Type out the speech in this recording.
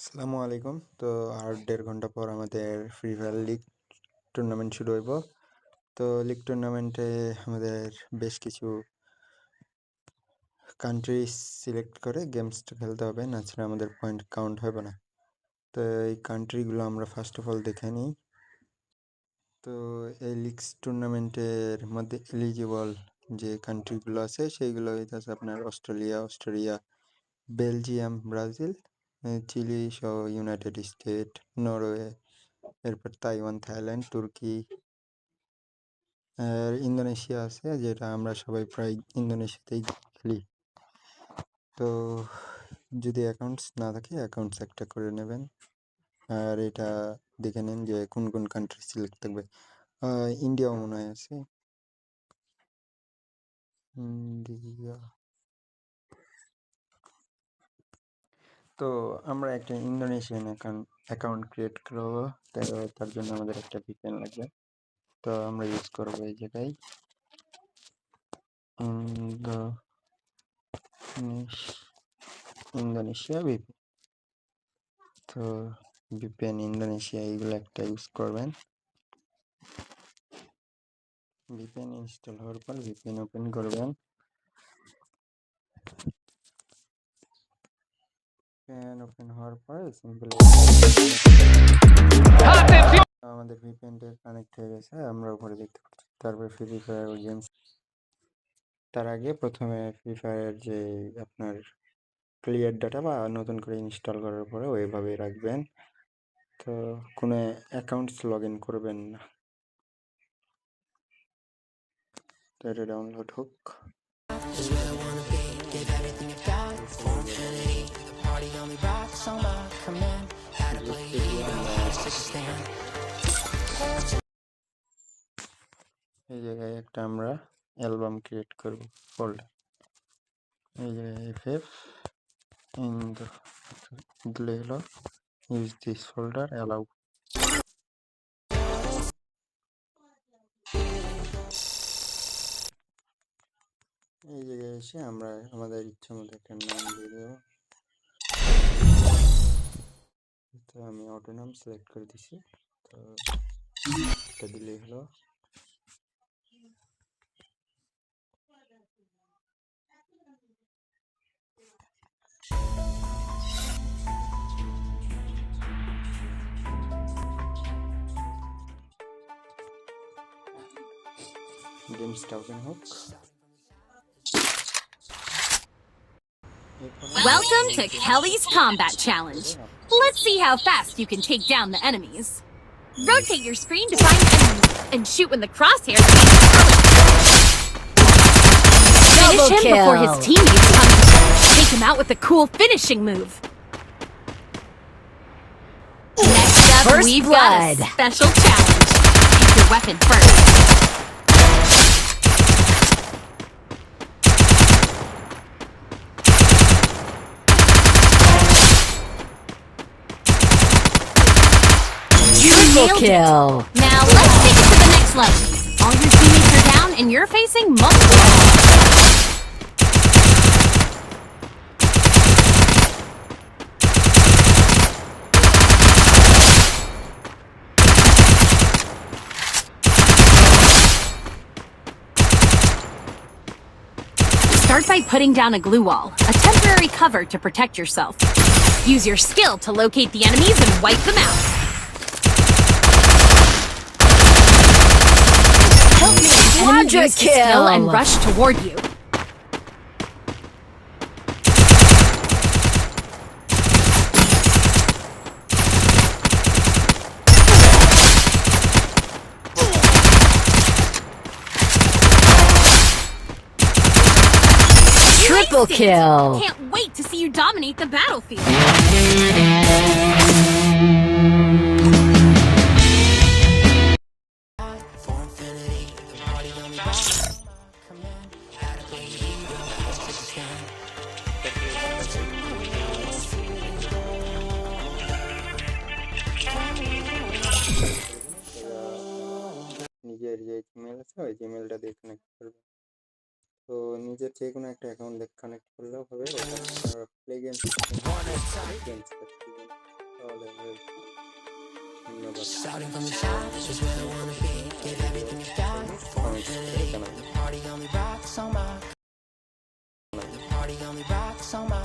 আসসালামু আলাইকুম। তো আর ১.৫ ঘন্টা পর আমাদের ফ্রি ফায়ার লিগ টুর্নামেন্ট শুরু হইব। তো লিগ টুর্নামেন্টে আমাদের বেশ কিছু কান্ট্রি সিলেক্ট করে গেমসটা খেলতে হবে, না ছাড়া আমাদের পয়েন্ট কাউন্ট হবে না। তো এই কান্ট্রিগুলো আমরা ফার্স্ট অফ অল দেখে নিই। তো এই লিগস টুর্নামেন্টের মধ্যে এলিজিবল যে কান্ট্রিগুলো আছে সেইগুলো হইতেছে আপনার অস্ট্রেলিয়া, বেলজিয়াম, ব্রাজিল, চিলি সহ ইউনাইটেড স্টেট, নরওয়ে, এরপর তাইওয়ান, থাইল্যান্ড, তুর্কি, আর ইন্দোনেশিয়া আছে, যেটা আমরা সবাই প্রায় ইন্দোনেশিয়াতেই খেলি। তো যদি অ্যাকাউন্টস না থাকে অ্যাকাউন্টস একটা করে নেবেন, আর এটা দেখে নিন যে কোন কোন কান্ট্রি সিলেক্ট থাকবে। ইন্ডিয়াও মনে হয় আছে। ইন্ডিয়া। তো আমরা একটা ইন্দোনেশিয়ান অ্যাকাউন্ট ক্রিয়েট করবো। তার জন্য আমাদের একটা ভিপিএন লাগবে। তো আমরা ইউজ করবো এই জায়গায় ইন্দোনেশিয়া ভিপিএন। তো ভিপিএন ইন্দোনেশিয়া এইগুলো একটা ইউজ করবেন। ভিপিএন ইনস্টল হওয়ার পর ভিপিএন ওপেন করবেন। ওপেন হওয়ার পর সিম্পল আমাদের ভিপিএনটা কানেক্ট হয়ে গেছে, আমরা উপরে দেখতে পাচ্ছি। তারপর ফ্রি ফায়ার গেমস। তার আগে প্রথমে ফ্রি ফায়ার যে আপনার ক্লিয়ার ডাটা বা নতুন করে ইনস্টল করার পরে ওইভাবেই রাখবেন। তো কোনো অ্যাকাউন্টস লগ ইন করবেন না। তো এটা ডাউনলোড হোক। এই জায়গায় একটা আমরা অ্যালবাম ক্রিয়েট করব, ফোল্ডার। এই জায়গায় এফএফ দিলে হলো ইউজ দিস ফোল্ডার অ্যালাউ। এই জায়গায় এসে আমরা আমাদের ইচ্ছা মতো একটা নাম দিয়ে দেবো। তো আমি অটো নাম সিলেক্ট করে দিছি। তো এটা দিলেই হলো। গেমসটা ওপেন হোক। Welcome to Kelly's Combat Challenge. Let's see how fast you can take down the enemies. Rotate your screen to find enemies and shoot when the crosshairs finish him before his teammates come to take him out with a cool finishing move. Next up, we've got a special challenge. Pick your weapon first. Kill. Now let's take it to the next level. All your teammates are down and you're facing multiple Start by putting down a glue wall, a temporary cover to protect yourself. Use your skill to locate the enemies and wipe them out. Quadra kill and rush toward you. Triple kill. Can't wait to see you dominate the battlefield. নিজের যে Gmail আছে ওই জিমেলটা দিয়ে connect করবেন। তো নিজের যে কোনো একটা অ্যাকাউন্ট দিয়ে কানেক্ট করলেও হবে। প্লে গেমস তাহলে ভাই ধন্যবাদ। Starting from the top, this is where I wanna be. Give everything you got, for infinity. The party only rocks on my. The party only rocks on my.